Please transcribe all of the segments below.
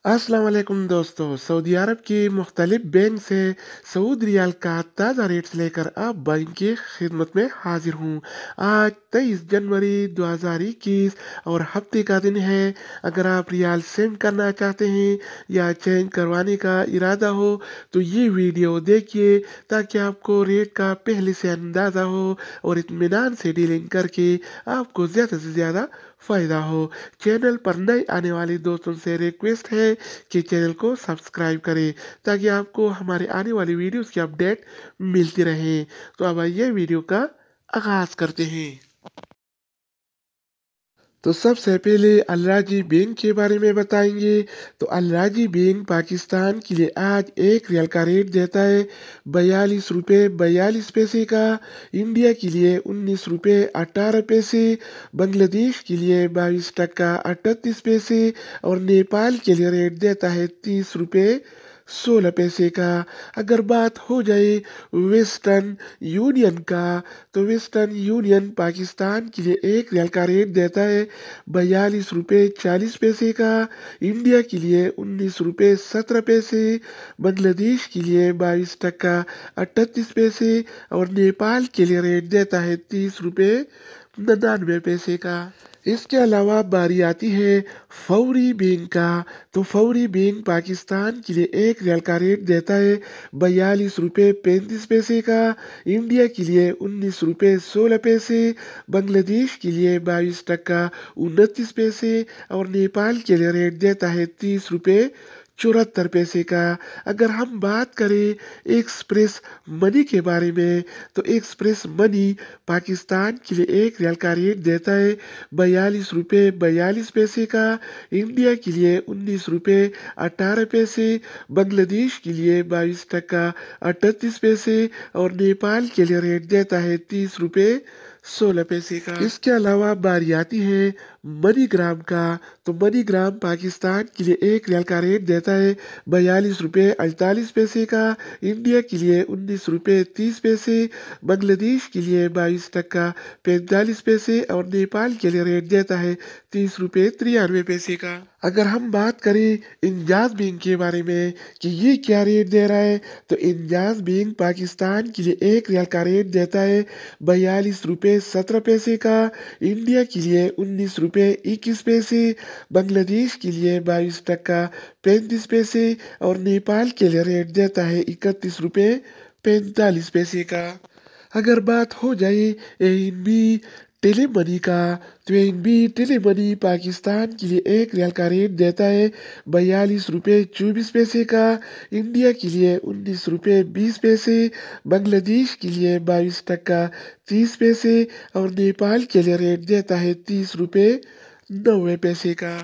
अस्सलाम वालेकुम दोस्तों। सऊदी अरब की मुख्तलिफ बैंक से सऊदी रियाल का ताज़ा रेट्स लेकर आप बैंक की खिदमत में हाजिर हूँ। आज 23 जनवरी 2021 और हफ्ते का दिन है। अगर आप रियाल सेंड करना चाहते हैं या चेंज करवाने का इरादा हो तो ये वीडियो देखिए ताकि आपको रेट का पहले से अंदाज़ा हो और इत्मीनान से डीलिंग करके आपको ज़्यादा से ज़्यादा फ़ायदा हो। चैनल पर नए आने वाले दोस्तों से रिक्वेस्ट है कि चैनल को सब्सक्राइब करें ताकि आपको हमारे आने वाली वीडियोस की अपडेट मिलती रहे। तो अब आइए वीडियो का आगाज़ करते हैं। तो सबसे पहले अलराजी बैंक के बारे में बताएंगे। तो अलराजी बैंक पाकिस्तान के लिए आज एक रियाल का रेट देता है 42 रुपये 42 पैसे का। इंडिया के लिए 19 रुपये 18 पैसे। बांग्लादेश के लिए 22 टका 38 पैसे और नेपाल के लिए रेट देता है 30 रुपये 16 पैसे का। अगर बात हो जाए वेस्टर्न यूनियन का तो वेस्टर्न यूनियन पाकिस्तान के लिए एक रियाल का रेट देता है 42 रुपये 40 पैसे का। इंडिया के लिए 19 रुपये 17 पैसे। बांग्लादेश के लिए 22 टका 38 पैसे और नेपाल के लिए रेट देता है 30 रुपये 99 पैसे का। इसके अलावा बारी आती है फौरी बैंक का। तो फौरी बैंक पाकिस्तान के लिए एक रियाल का रेट देता है 42 रुपये 35 पैसे का। इंडिया के लिए 19 रुपये 16 पैसे। बांग्लादेश के लिए 22 टका 29 पैसे और नेपाल के लिए रेट देता है 30 रुपये 74 पैसे का। अगर हम बात करें एक्सप्रेस मनी के बारे में तो एक्सप्रेस मनी पाकिस्तान के लिए एक रियाल का रेट देता है 42 रुपये 42 पैसे का। इंडिया के लिए 19 रुपये 18 पैसे। बांग्लादेश के लिए 22 टका 38 पैसे और नेपाल के लिए रेट देता है 30 रुपये 16 पैसे का। इसके अलावा बारी आती है मनीग्राम का। तो मनीग्राम पाकिस्तान के लिए एक रियाल का रेट देता है 42 रुपये 48 पैसे का। इंडिया के लिए 19 रुपये 30 पैसे। बांग्लादेश के लिए 22 टका 45 पैसे और नेपाल के लिए रेट देता है 30 रुपये 93 पैसे का। अगर हम बात करें इंजाज बैंक के बारे में कि ये क्या रेट दे रहा है तो इंजाज बैंक पाकिस्तान के लिए एक रियाल का रेट देता है 42 रुपये 17 पैसे का। इंडिया के लिए 19 रुपये 21 पैसे। बांग्लादेश के लिए 22 टका 35 पैसे और नेपाल के लिए रेट देता है 31 रुपये 45 पैसे का। अगर बात हो जाए एएनबी टेली मनी का तो एएनबी टेली मनी पाकिस्तान के लिए एक रियाल का रेट देता है 42 रुपये 24 पैसे का। इंडिया के लिए 19 रुपये 20 पैसे। बांग्लादेश के लिए 22 टका 30 पैसे और नेपाल के लिए रेट देता है 30 रुपये 90 पैसे का।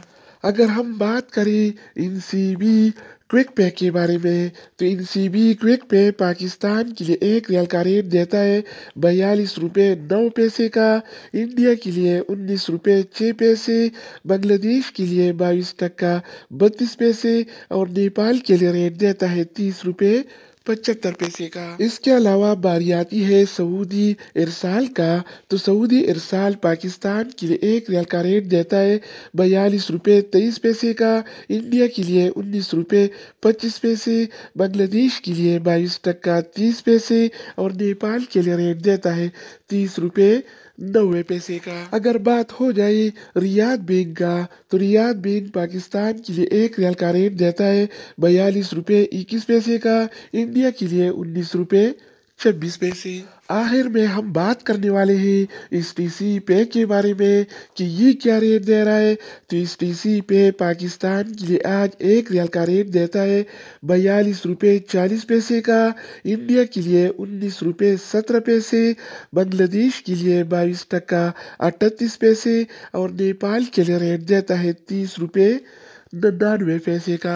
अगर हम बात करें इनसीबी क्विक पे के बारे में तो इनसीबी क्विक पे पाकिस्तान के लिए एक रियाल का रेट देता है 42 रुपये 9 पैसे का। इंडिया के लिए 19 रुपये 6 पैसे। बांग्लादेश के लिए 22 टका 32 पैसे और नेपाल के लिए रेट देता है 30 रुपये 75 पैसे का। इसके अलावा बारी आती है सऊदी इरसाल का। तो सऊदी इरसाल पाकिस्तान के लिए एक रियाल का रेट देता है 42 रुपये 23 पैसे का। इंडिया के लिए 19 रुपये 25 पैसे। बांग्लादेश के लिए 22 टका 30 पैसे और नेपाल के लिए रेट देता है 30 रुपये 90 पैसे का। अगर बात हो जाए रियाद बैंक का तो रियाद बैंक पाकिस्तान के लिए एक रियाल का रेट देता है 42 रुपये 21 पैसे का। इंडिया के लिए 19 रुपये 26 पैसे। आखिर में हम बात करने वाले हैं एसटीसी पे के बारे में कि ये क्या रेट दे रहा है। तो एसटीसी पे पाकिस्तान के लिए आज एक रियाल का रेट देता है 42 रुपये 40 पैसे का। इंडिया के लिए 19 रुपये 17 पैसे। बांग्लादेश के लिए 22 टका 38 पैसे और नेपाल के लिए रेट देता है 30 रुपये 99 पैसे का।